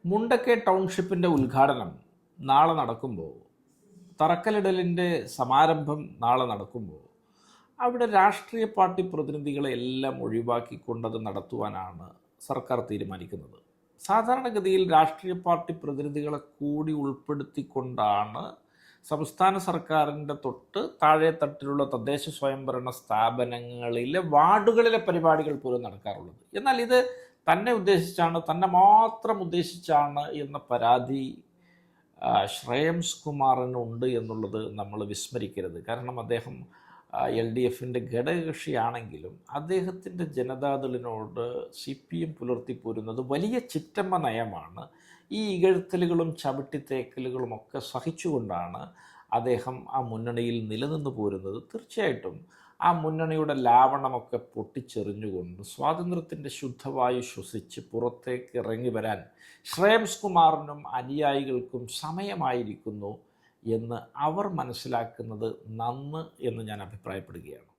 മുണ്ടക്കെ ടൗൺഷിപ്പിൻ്റെ ഉദ്ഘാടനം നാളെ നടക്കുമ്പോൾ, തറക്കല്ലിടലിൻ്റെ സമാരംഭം നാളെ നടക്കുമ്പോൾ, അവിടെ രാഷ്ട്രീയ പാർട്ടി പ്രതിനിധികളെ എല്ലാം ഒഴിവാക്കിക്കൊണ്ടത് നടത്തുവാനാണ് സർക്കാർ തീരുമാനിക്കുന്നത്. സാധാരണഗതിയിൽ രാഷ്ട്രീയ പാർട്ടി പ്രതിനിധികളെ കൂടി ഉൾപ്പെടുത്തിക്കൊണ്ടാണ് സംസ്ഥാന സർക്കാരിൻ്റെ തൊട്ട് താഴെ തട്ടിലുള്ള തദ്ദേശ സ്വയംഭരണ സ്ഥാപനങ്ങളിലെ വാർഡുകളിലെ പരിപാടികൾ പോലും നടക്കാറുള്ളത്. എന്നാൽ ഇത് തന്നെ ഉദ്ദേശിച്ചാണ്, തന്നെ മാത്രം ഉദ്ദേശിച്ചാണ് എന്ന പരാതി ശ്രേയംസ് കുമാറിനുണ്ട് എന്നുള്ളത് നമ്മൾ വിസ്മരിക്കരുത്. കാരണം അദ്ദേഹം LDFിൻ്റെ ഘടകകക്ഷിയാണെങ്കിലും അദ്ദേഹത്തിൻ്റെ ജനതാദളിനോട് CPM പുലർത്തിപ്പോരുന്നത് വലിയ ചിറ്റമ്മ നയമാണ്. ഈ ഇകഴ്ത്തലുകളും ചവിട്ടിത്തേക്കലുകളും ഒക്കെ സഹിച്ചുകൊണ്ടാണ് അദ്ദേഹം ആ മുന്നണിയിൽ നിലനിന്ന് പോരുന്നത്. തീർച്ചയായിട്ടും ആ മുന്നണിയുടെ ലാവണമൊക്കെ പൊട്ടിച്ചെറിഞ്ഞുകൊണ്ട് സ്വാതന്ത്ര്യത്തിൻ്റെ ശുദ്ധവായു ശ്വസിച്ച് പുറത്തേക്ക് ഇറങ്ങി വരാൻ ശ്രേയംസ് കുമാറിനും അനുയായികൾക്കും സമയമായിരിക്കുന്നു എന്ന് അവർ മനസ്സിലാക്കുന്നത് നന്ന് എന്ന് ഞാൻ അഭിപ്രായപ്പെടുകയാണ്.